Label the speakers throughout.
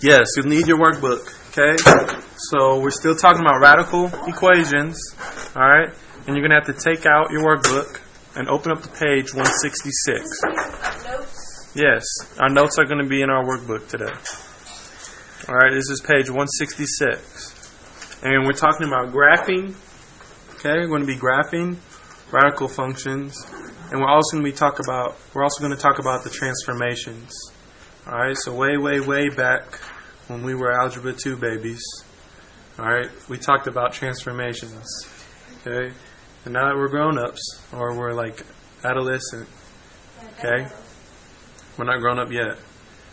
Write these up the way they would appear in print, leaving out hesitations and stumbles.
Speaker 1: Yes, you'll need your workbook. Okay? So we're still talking about radical equations. Alright? And you're going to have to take out your workbook and open up to page 166.
Speaker 2: Notes?
Speaker 1: Yes, our notes are going to be in our workbook today. Alright, this is page 166. And we're talking about graphing. Okay, we're going to be graphing radical functions. And we're also going to talk about the transformations. Alright, so way back when we were Algebra 2 babies, alright, we talked about transformations. Okay? And now that we're grown-ups, or we're like adolescent, okay? We're not grown up yet.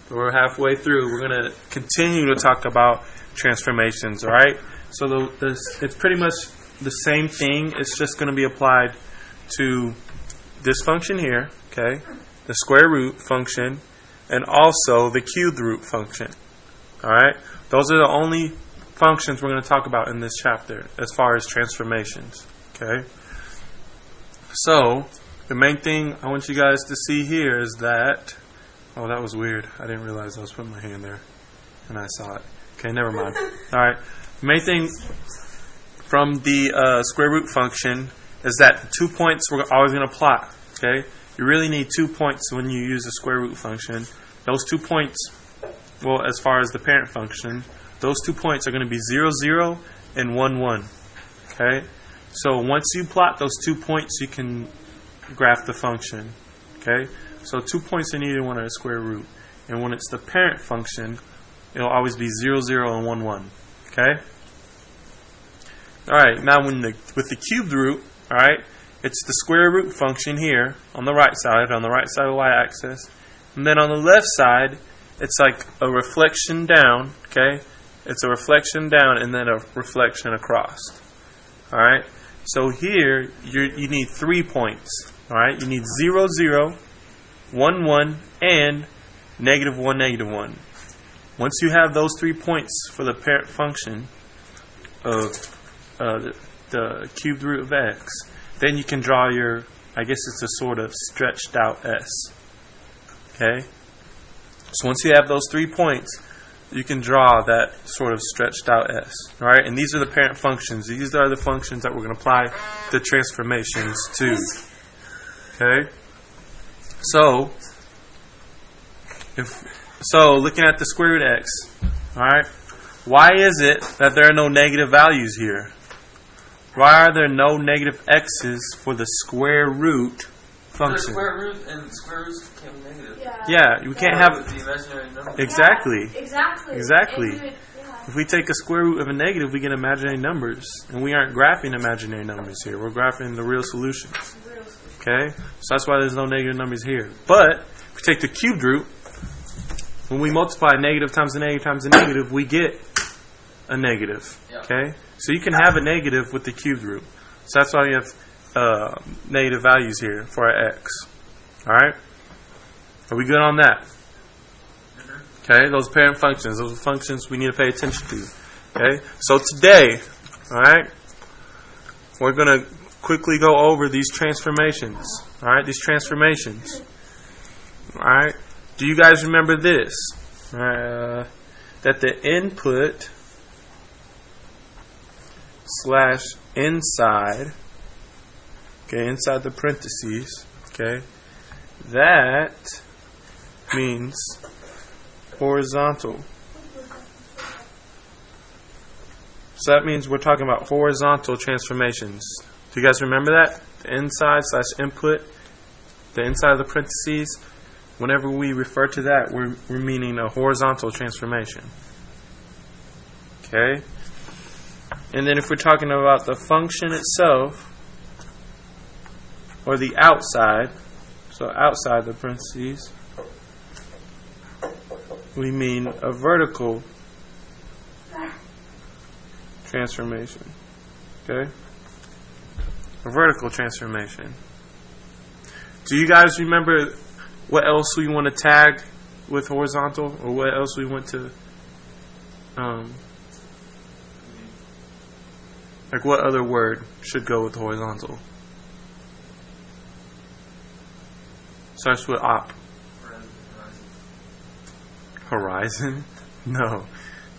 Speaker 1: But we're halfway through. We're going to continue to talk about transformations, alright? So it's pretty much the same thing. It's just going to be applied to this function here, okay? The square root function, and also the cubed root function. Alright? Those are the only functions we're going to talk about in this chapter as far as transformations. Okay? So, the main thing I want you guys to see here is that... Oh, that was weird. I didn't realize I was putting my hand there. And I saw it. Okay, never mind. Alright. The main thing from the square root function is that the 2 points we're always going to plot. Okay? You really need 2 points when you use the square root function. Those 2 points, well, as far as the parent function, those 2 points are going to be 0, 0, and 1, 1. Okay? So once you plot those 2 points, you can graph the function. Okay? So 2 points are needed when it's a square root. And when it's the parent function, it'll always be 0, 0, and 1, 1. Okay? Alright, now with the cubed root, alright, it's the square root function here on the right side of the y-axis. And then on the left side, it's like a reflection down, okay? It's a reflection down and then a reflection across. Alright? So here, you need 3 points. Alright? You need 0, 0, 1, 1, and negative 1, negative 1. Once you have those 3 points for the parent function of the cubed root of x, then you can draw your, I guess it's a sort of stretched out s. Okay? So once you have those 3 points, you can draw that sort of stretched out s. Alright? And these are the parent functions. These are the functions that we're going to apply the transformations to. Okay? So looking at the square root x, alright? Why is it that there are no negative values here? Why are there no negative x's for the square root function?
Speaker 3: The square root and square roots became negative.
Speaker 1: Yeah, you can't have
Speaker 3: the imaginary number.
Speaker 1: Exactly.
Speaker 2: Yeah,
Speaker 1: Exactly. If we take a square root of a negative, we get imaginary numbers, and we aren't graphing imaginary numbers here. We're graphing the real solutions. Okay, so that's why there's no negative numbers here. But if we take the cubed root, when we multiply negative times a negative times a negative, we get a negative. Okay, so you can have a negative with the cubed root. So that's why we have negative values here for our x. Alright? Are we good on that? Okay, those parent functions, those are functions we need to pay attention to. Okay, so today, alright, we're going to quickly go over these transformations. Alright, these transformations. Alright, do you guys remember this? That the input slash inside, okay, inside the parentheses, okay, that means horizontal. So that means we're talking about horizontal transformations. Do you guys remember that? The inside slash input, the inside of the parentheses, whenever we refer to that, we're meaning a horizontal transformation. Okay? And then if we're talking about the function itself, or the outside, so outside the parentheses, we mean a vertical transformation. Okay? A vertical transformation. Do you guys remember what else we want to tag with horizontal, or what else we want to like what other word should go with horizontal? Starts with op.
Speaker 3: Horizon.
Speaker 1: Horizon? No.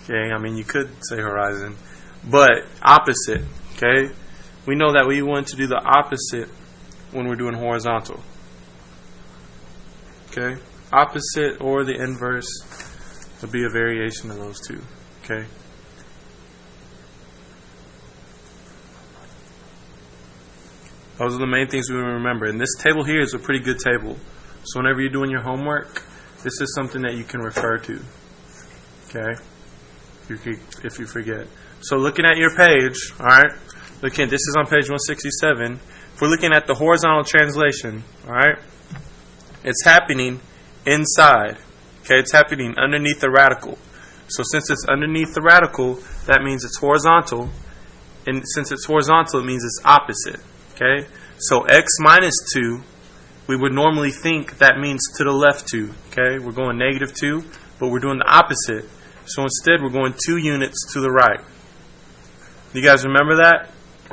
Speaker 1: Okay, I mean, you could say horizon. But opposite, okay? We know that we want to do the opposite when we're doing horizontal. Okay? Opposite or the inverse would be a variation of those two. Okay? Those are the main things we want to remember. And this table here is a pretty good table. So whenever you're doing your homework, this is something that you can refer to. Okay? If you forget. So looking at your page, alright? Looking, this is on page 167. If we're looking at the horizontal translation, alright? It's happening inside. Okay, it's happening underneath the radical. So since it's underneath the radical, that means it's horizontal. And since it's horizontal, it means it's opposite. Okay? So x minus 2, we would normally think that means to the left 2. Okay? We're going negative 2, but we're doing the opposite. So instead, we're going 2 units to the right. You guys remember that?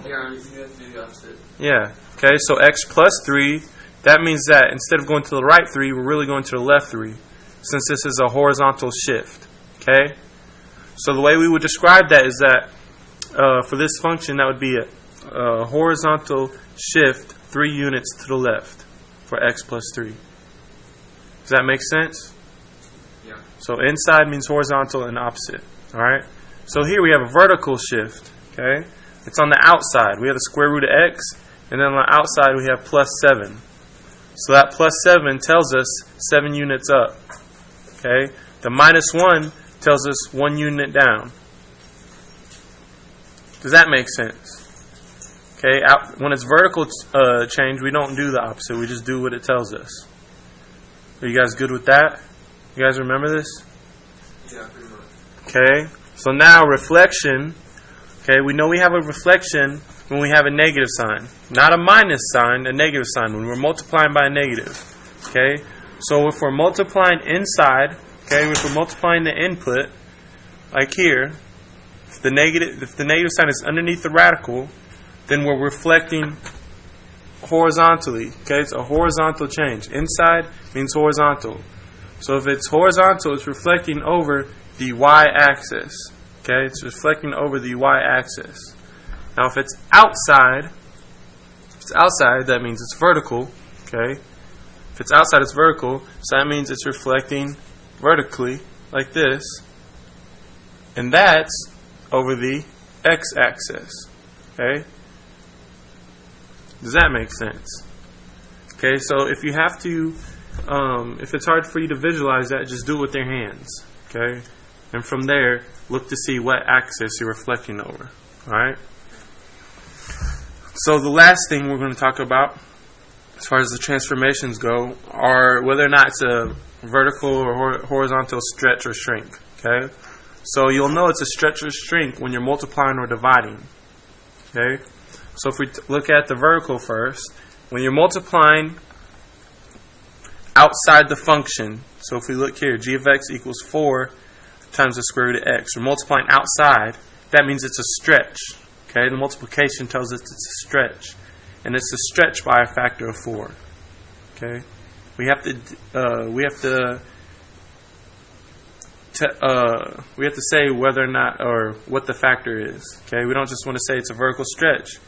Speaker 3: Yeah, you have to do the opposite.
Speaker 1: Yeah. Okay, so x plus 3, that means that instead of going to the right 3, we're really going to the left 3, since this is a horizontal shift. Okay? So the way we would describe that is that for this function, that would be a horizontal shift 3 units to the left for x plus 3. Does that make sense?
Speaker 3: Yeah.
Speaker 1: So inside means horizontal and opposite. Alright? So here we have a vertical shift. Okay? It's on the outside. We have the square root of x, and then on the outside we have plus 7. So that plus 7 tells us 7 units up. Okay? The minus 1 tells us 1 unit down. Does that make sense? Okay, when it's vertical change, we don't do the opposite. We just do what it tells us. Are you guys good with that? You guys remember this?
Speaker 3: Yeah, pretty much.
Speaker 1: Okay, so now reflection. Okay, we know we have a reflection when we have a negative sign. Not a minus sign, a negative sign, when we're multiplying by a negative. Okay, so if we're multiplying inside, okay, if we're multiplying the input, like here, if the negative sign is underneath the radical, then we're reflecting horizontally. Okay, it's a horizontal change. Inside means horizontal. So if it's horizontal, it's reflecting over the y-axis. Okay, it's reflecting over the y-axis. Now if it's outside, that means it's vertical. Okay, if it's outside, it's vertical. So that means it's reflecting vertically, like this. And that's over the x-axis. Okay? Does that make sense? Okay, so if you have to, if it's hard for you to visualize that, just do it with your hands. Okay? And from there, look to see what axis you're reflecting over. Alright? So the last thing we're going to talk about, as far as the transformations go, are whether or not it's a vertical or horizontal stretch or shrink. Okay? So you'll know it's a stretch or shrink when you're multiplying or dividing. Okay? So if we look at the vertical first, when you're multiplying outside the function, so if we look here, g of x equals 4 times the square root of x. We're multiplying outside, that means it's a stretch. Okay? The multiplication tells us it's a stretch. And it's a stretch by a factor of 4. Okay? We have to say whether or not, or what the factor is. Okay, we don't just want to say it's a vertical stretch.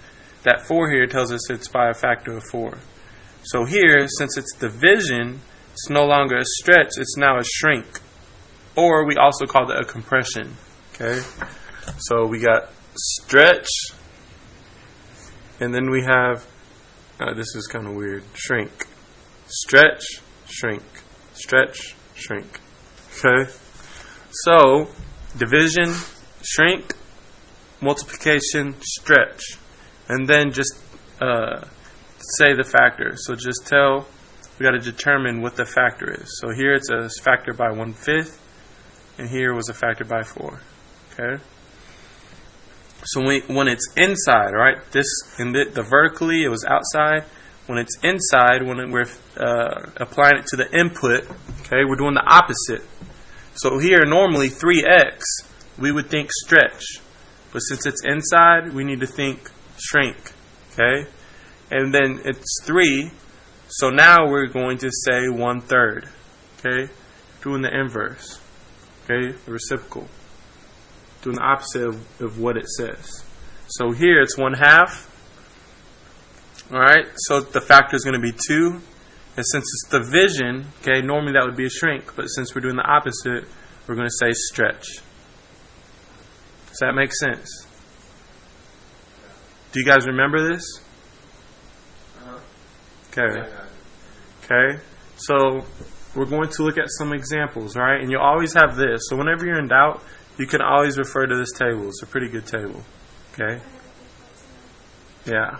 Speaker 1: That 4 here tells us it's by a factor of 4. So here, since it's division, it's no longer a stretch, it's now a shrink. Or we also call it a compression. Okay, so we got stretch, and then we have, this is kind of weird, shrink. Stretch, shrink. Stretch, shrink. Okay. So, division, shrink, multiplication, stretch. And then just say the factor. So just we got to determine what the factor is. So here it's a factor by 1/5, and here was a factor by 4. Okay? So when it's inside, right? The vertically, it was outside. When it's inside, when we're applying it to the input, okay, we're doing the opposite. So here, normally 3x, we would think stretch. But since it's inside, we need to think shrink. Okay? And then it's 3. So now we're going to say 1/3. Okay? Doing the inverse. Okay, the reciprocal. Doing the opposite of what it says. So here it's 1/2. Alright, so the factor is going to be 2. And since it's division, okay, normally that would be a shrink, but since we're doing the opposite, we're going to say stretch. Does that make sense? Do you guys remember this? Okay. Okay, so we're going to look at some examples, alright? And you'll always have this. So whenever you're in doubt, you can always refer to this table. It's a pretty good table. Okay? Yeah.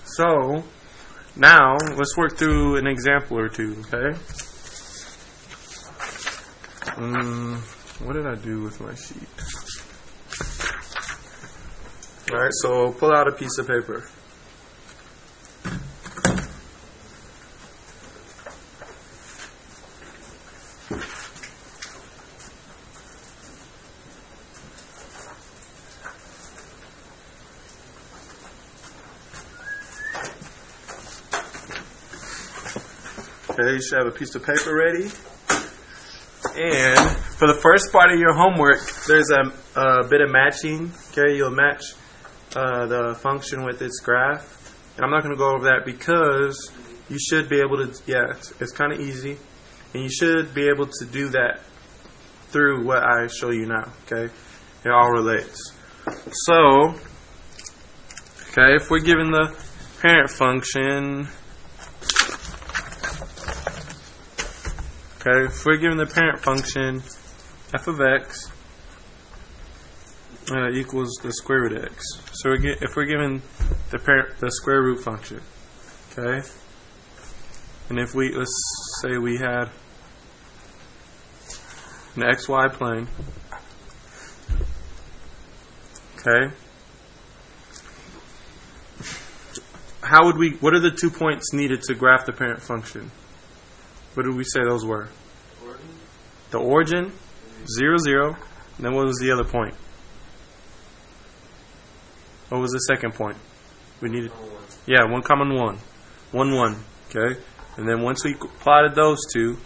Speaker 1: So, now, let's work through an example or two, okay? What did I do with my sheet? Alright, so pull out a piece of paper. Okay, you should have a piece of paper ready. And for the first part of your homework, there's a bit of matching. Okay, you'll match the function with its graph. And I'm not going to go over that because you should be able to, yeah, it's kind of easy. And you should be able to do that through what I show you now. Okay, it all relates. So, okay, if we're given the parent function, okay, if we're given the parent function f of x equals the square root of x. So if we're given the square root function, okay, and if let's say we had an xy plane, okay, what are the 2 points needed to graph the parent function? What did we say those were? The origin, 0, 0. And then what was the other point? What was the second point? We needed, yeah, 1, 1. 1, 1. Okay? And then once we plotted those two,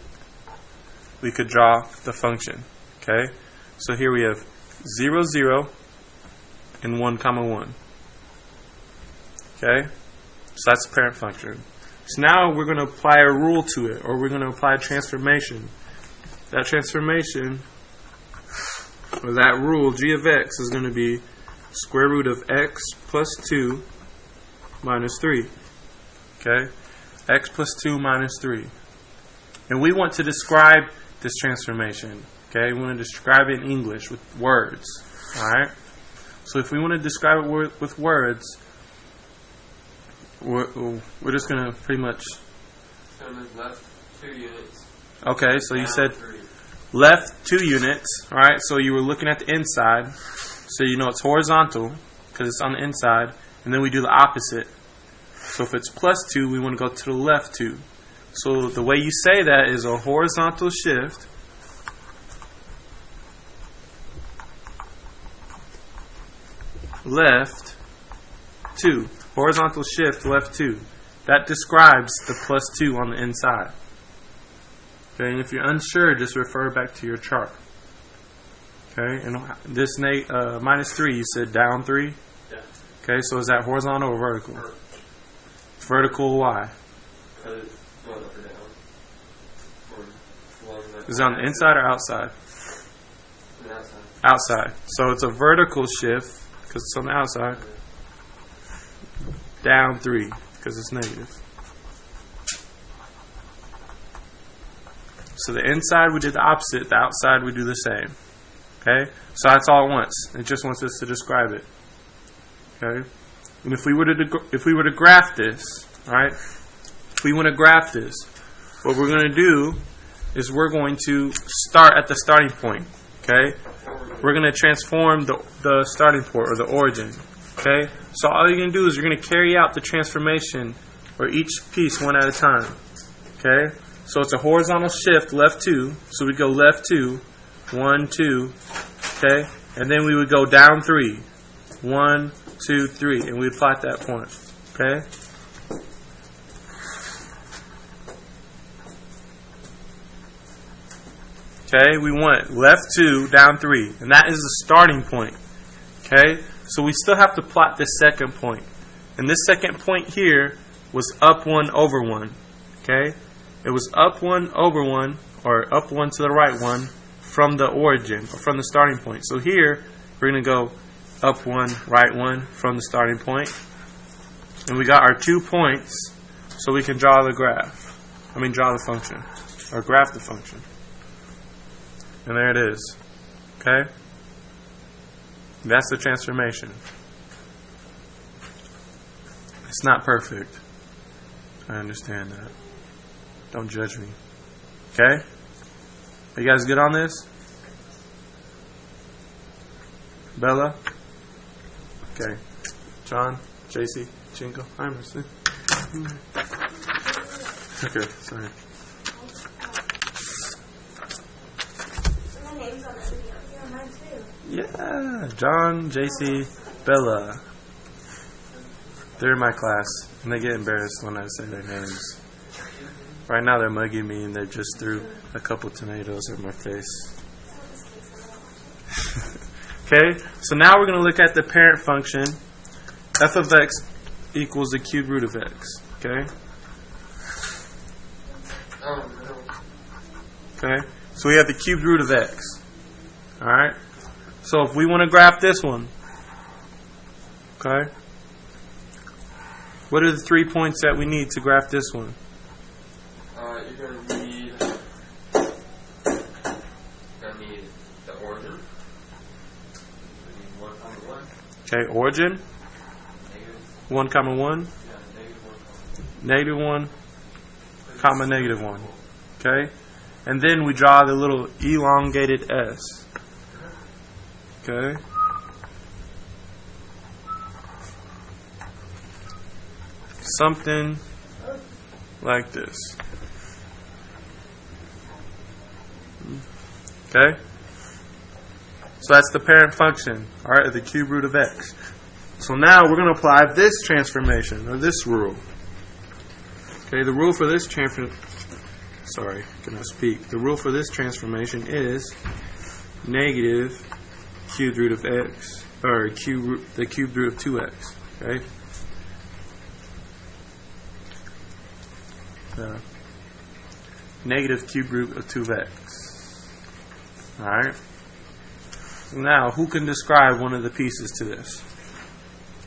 Speaker 1: we could draw the function. Okay? So here we have 0, 0 and 1, 1. Okay? So that's the parent function. So now we're going to apply a rule to it, or we're going to apply a transformation. That transformation, or that rule, g of x, is going to be square root of x plus 2 minus 3. Okay? X plus 2 minus 3. And we want to describe this transformation. Okay? We want to describe it in English with words. Alright? So if we want to describe it with words, we're just going to pretty much...
Speaker 3: So left 2 units.
Speaker 1: Okay, so you said left 2 units. Alright, so you were looking at the inside. So you know it's horizontal because it's on the inside. And then we do the opposite. So if it's plus 2, we want to go to the left 2. So the way you say that is a horizontal shift. Left 2. Horizontal shift left 2. That describes the plus 2 on the inside. Okay, and if you're unsure, just refer back to your chart. Okay, and this minus 3, you said down 3?
Speaker 3: Yeah.
Speaker 1: Okay, so is that horizontal or vertical? Vertical, why?
Speaker 3: Because it's going up or down.
Speaker 1: Is it on the inside or outside?
Speaker 3: Outside.
Speaker 1: Outside. So it's a vertical shift because it's on the outside. Down 3 because it's negative. So the inside we did the opposite, the outside we do the same. Okay? So that's all it wants. It just wants us to describe it. Okay? And if we were to graph this, alright? If we want to graph this, what we're going to do is we're going to start at the starting point. Okay? We're going to transform the starting point or the origin. Okay? So all you're going to do is you're going to carry out the transformation for each piece one at a time. Okay? So it's a horizontal shift, left 2. So we go left 2, 1, 2. Okay? And then we would go down 3. 1, 2, 3. And we'd plot that point. Okay? Okay, we want left 2, down 3. And that is the starting point. Okay, so we still have to plot this second point. And this second point here was up 1 over 1. Okay, it was up 1 over 1, or up 1 to the right 1 from the origin, or from the starting point. So here, we're going to go up 1, right 1 from the starting point. And we got our 2 points, so we can draw the graph. Draw the function, or graph the function. And there it is. Okay? That's the transformation. It's not perfect. I understand that. Don't judge me. Okay? Are you guys good on this? Bella? Okay. John? JC? Chinko? I'm listening. Okay, sorry.
Speaker 2: My name's on the video. Yeah, mine too.
Speaker 1: Yeah, John, JC, Bella. They're in my class, and they get embarrassed when I say their names. Right now they're mugging me, and they just threw a couple tomatoes at my face. Okay, so now we're going to look at the parent function. F of x equals the cube root of x. Okay? Okay, so we have the cube root of x. Alright? So if we want to graph this one, okay, what are the 3 points that we need to graph this one?
Speaker 3: You're going to need the origin. You need 1, 1.
Speaker 1: Okay, origin,
Speaker 3: Negative.
Speaker 1: 1, comma 1,
Speaker 3: Yeah, negative 1.
Speaker 1: -1, comma -1. Okay? And then we draw the little elongated S. Okay? Something like this. Okay? So that's the parent function, alright, of the cube root of x. So now we're going to apply this transformation, or this rule. Okay, the rule for this The rule for this transformation is negative cube root of x, or the cube root of 2x. Okay? Negative cube root of 2x. Alright? Now, who can describe one of the pieces to this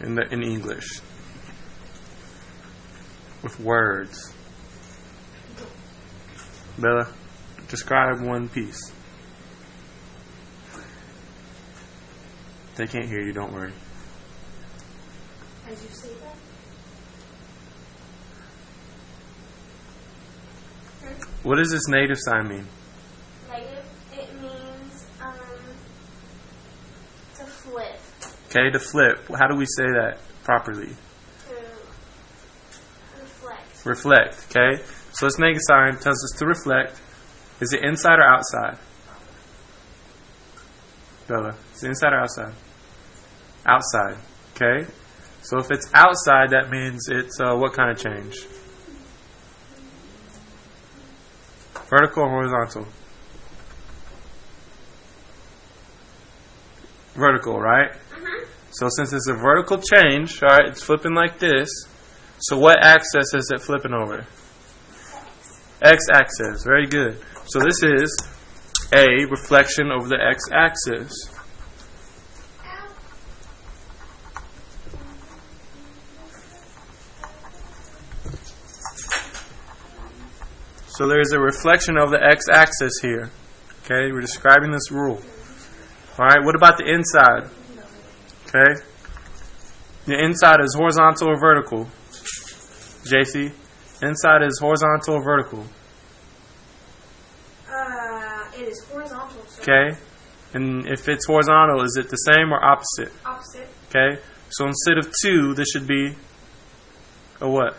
Speaker 1: in English? With words. Bella, describe one piece. They can't hear you, don't worry.
Speaker 2: As you say that?
Speaker 1: What does this negative sign mean?
Speaker 2: Negative, it means to flip.
Speaker 1: Okay, to flip. How do we say that properly?
Speaker 2: To reflect.
Speaker 1: Reflect, okay? So this negative sign tells us to reflect. Is it inside or outside? Bella, is it inside or outside? Outside, okay? So if it's outside, that means it's what kind of change? Vertical or horizontal? Vertical, right? So since it's a vertical change, alright, it's flipping like this. So what axis is it flipping over? X-axis. Very good. So this is a reflection over the x-axis. So there's a reflection of the x-axis here. Okay, we're describing this rule. Alright, what about the inside? Okay, the inside is horizontal or vertical? JC? Inside is horizontal or vertical?
Speaker 2: It is horizontal. So
Speaker 1: Okay, and if it's horizontal, is it the same or opposite?
Speaker 2: opposite.
Speaker 1: Okay, so instead of 2, this should be a what?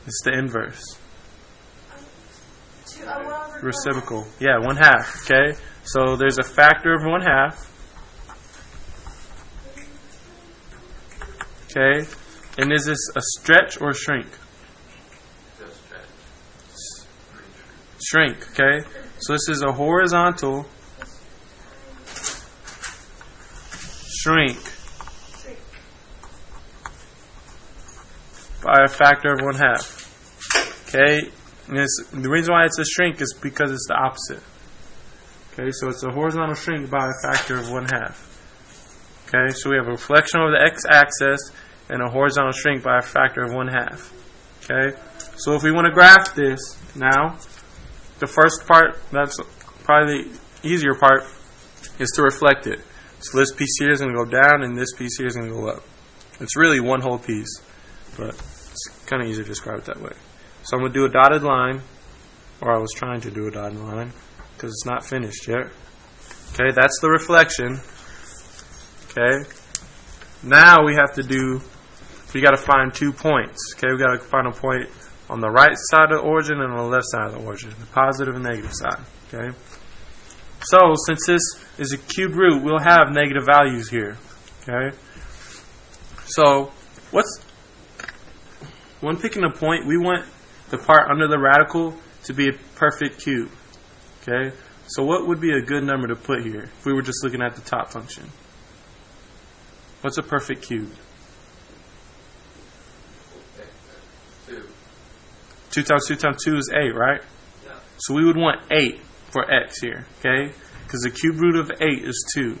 Speaker 1: It's the inverse. Reciprocal. Yeah, 1/2. Okay, so there's a factor of 1/2. Okay, and is this a stretch or a shrink?
Speaker 3: Just stretch.
Speaker 1: Shrink, okay? So this is a horizontal shrink by a factor of 1/2. Okay? And the reason why it's a shrink is because it's the opposite. Okay, so it's a horizontal shrink by a factor of 1/2. Okay, so we have a reflection over the x-axis and a horizontal shrink by a factor of 1/2. Okay, so if we want to graph this now, the first part, that's probably the easier part, is to reflect it. So this piece here is going to go down and this piece here is going to go up. It's really one whole piece, but it's kind of easier to describe it that way. So I'm going to do a dotted line, or I was trying to do a dotted line, because it's not finished yet. Okay, that's the reflection. Okay, now we have to got to find 2 points. Okay, we got to find a point on the right side of the origin and on the left side of the origin, the positive and negative side. Okay, so since this is a cubed root, we'll have negative values here. Okay, so when picking a point, we want the part under the radical to be a perfect cube. Okay, so what would be a good number to put here if we were just looking at the top function? What's a perfect cube? 2 times 2 times 2 is 8, right?
Speaker 3: Yeah.
Speaker 1: So we would want 8 for x here, okay? Because the cube root of 8 is 2.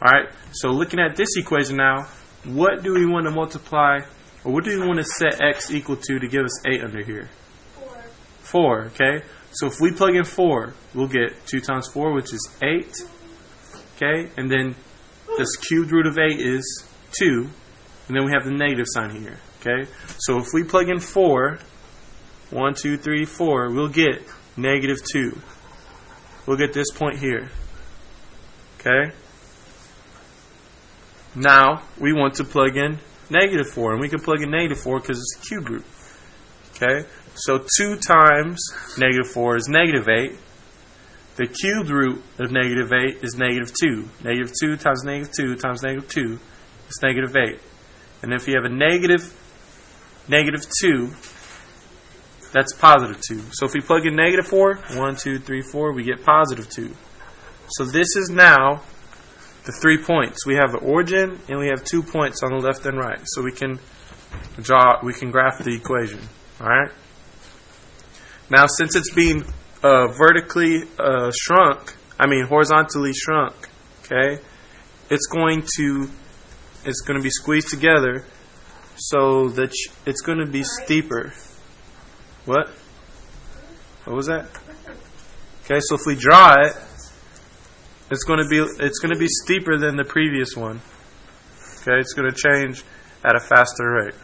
Speaker 1: Alright, so looking at this equation now, what do we want to multiply, or what do we want to set x equal to give us 8 under here? 4, okay? So if we plug in 4, we'll get 2 times 4, which is 8. Okay? And then this cubed root of 8 is 2. And then we have the negative sign here. Okay? So if we plug in 4, 1, 2, 3, 4, we'll get negative 2. We'll get this point here. Okay? Now, we want to plug in negative 4. And we can plug in negative 4 because it's a cube root. Okay? So 2 times negative 4 is negative 8. The cubed root of negative 8 is negative 2. Negative 2 times negative 2 times negative 2 is negative 8. And if you have a negative 2, that's positive 2. So if we plug in negative 4, 1, 2, 3, 4, we get positive 2. So this is now the 3 points. We have the origin and we have 2 points on the left and right. So we can graph the equation. Alright? Now, since it's being horizontally shrunk, okay, it's going to be squeezed together so that it's going to be steeper. What was that? Okay, so if we draw it, it's going to be steeper than the previous one. Okay, it's going to change at a faster rate.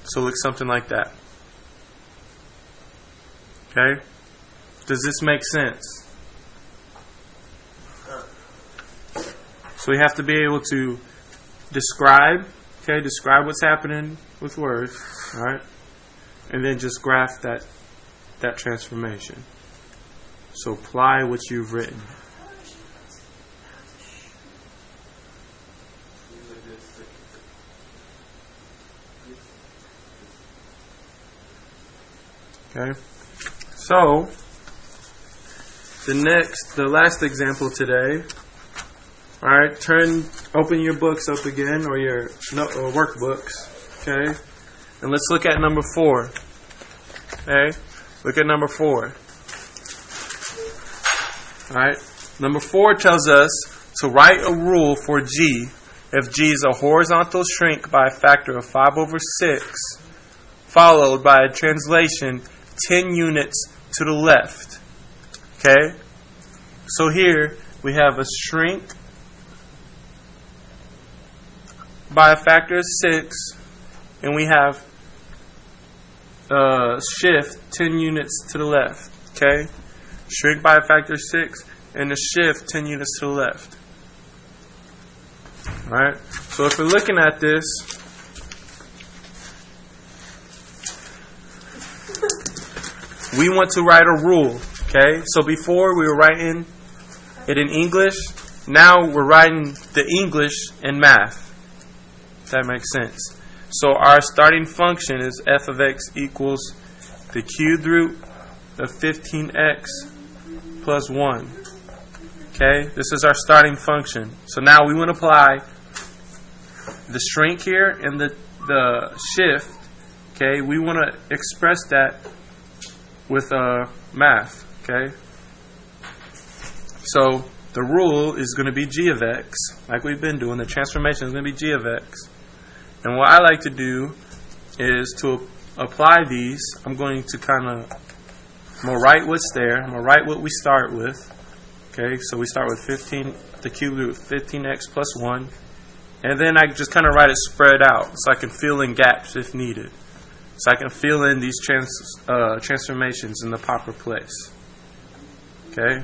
Speaker 1: So it looks something like that. Okay? Does this make sense? So we have to be able to describe what's happening with words, alright? And then just graph that transformation. So apply what you've written. Okay? So, the last example today. Alright, open your books up again, or your workbooks. Okay? And let's look at number 4. Okay? Look at number 4. Alright? Number 4 tells us to write a rule for G if G is a horizontal shrink by a factor of 5/6, followed by a translation 10 units to the left. Okay? So here we have a shrink by a factor of 6, and we have shift 10 units to the left. Okay? Shrink by a factor of 6 and a shift 10 units to the left. Alright? So if we're looking at this, we want to write a rule. Okay? So before we were writing it in English, now we're writing the English in math. If that makes sense. So our starting function is f of x equals the cubed root of 15x plus 1. Okay, this is our starting function. So now we want to apply the shrink here and the shift. Okay, we want to express that with math. Okay, so the rule is going to be g of x, like we've been doing. The transformation is going to be g of x. And what I like to do is to apply these. I'm going to I'm going to write what's there. I'm going to write what we start with. Okay, so we start with 15, the cube root of 15x plus 1. And then I just kind of write it spread out so I can fill in gaps if needed. So I can fill in these transformations in the proper place. Okay.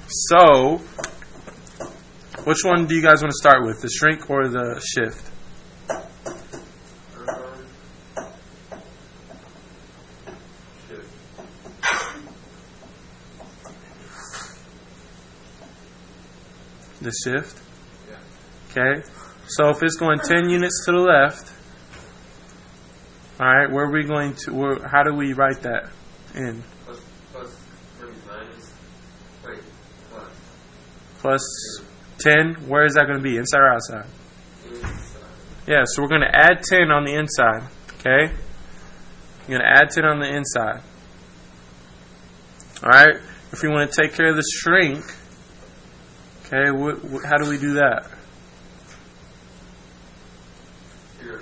Speaker 1: So, which one do you guys want to start with? The shrink or the shift? The shift? Okay. So if it's going 10 units to the left, alright, where are we going to, how do we write that in? Plus 10, where is that going to be? Inside or outside?
Speaker 3: Inside.
Speaker 1: Yeah, so we're going to add 10 on the inside. Okay? You're going to add 10 on the inside. Alright? If we want to take care of the shrink, okay, how do we do that?
Speaker 3: Here,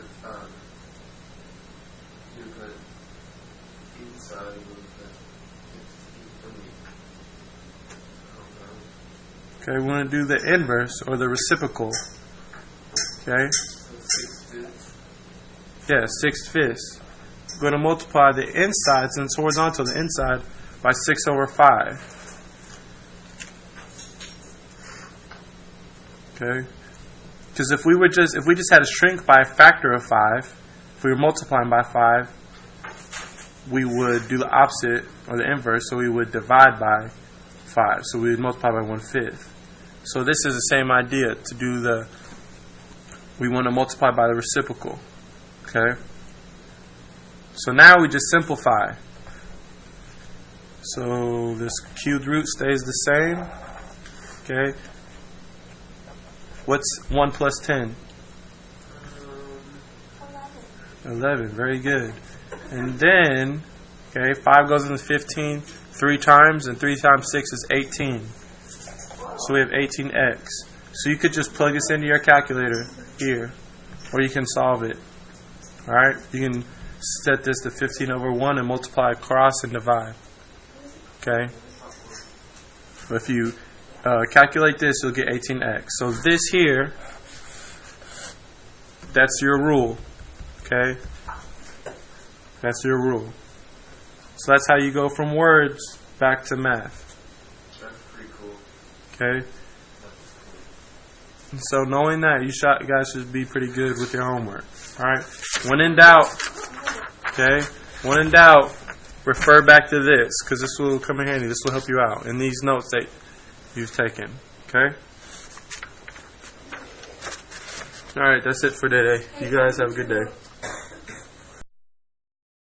Speaker 3: you put inside with the
Speaker 1: Okay, we want to do the inverse or the reciprocal. Okay?
Speaker 3: so 6/5.
Speaker 1: Yeah, 6/5. We're going to multiply the inside, since it's horizontal, the inside, by 6 over 5. Okay? Because if we just had a shrink by a factor of 5, if we were multiplying by 5, we would do the opposite or the inverse, so we would divide by 5. So we would multiply by 1/5. So this is the same idea. We want to multiply by the reciprocal. Okay? So now we just simplify. So this cubed root stays the same. Okay? What's 1 plus 10? 11. Very good. And then, okay, 5 goes into 15 3 times, and 3 times 6 is 18. So we have 18x. So you could just plug this into your calculator here, or you can solve it. Alright? You can set this to 15 over 1 and multiply across and divide. Okay? If you calculate this, you'll get 18x. So this here, that's your rule. Okay? That's your rule. So that's how you go from words back to math.
Speaker 3: That's pretty cool.
Speaker 1: Okay? And so knowing that, you guys should be pretty good with your homework. Alright? When in doubt, okay? When in doubt, refer back to this, because this will come in handy. This will help you out in these notes that you've taken. Okay? Alright, that's it for today. You guys have a good day.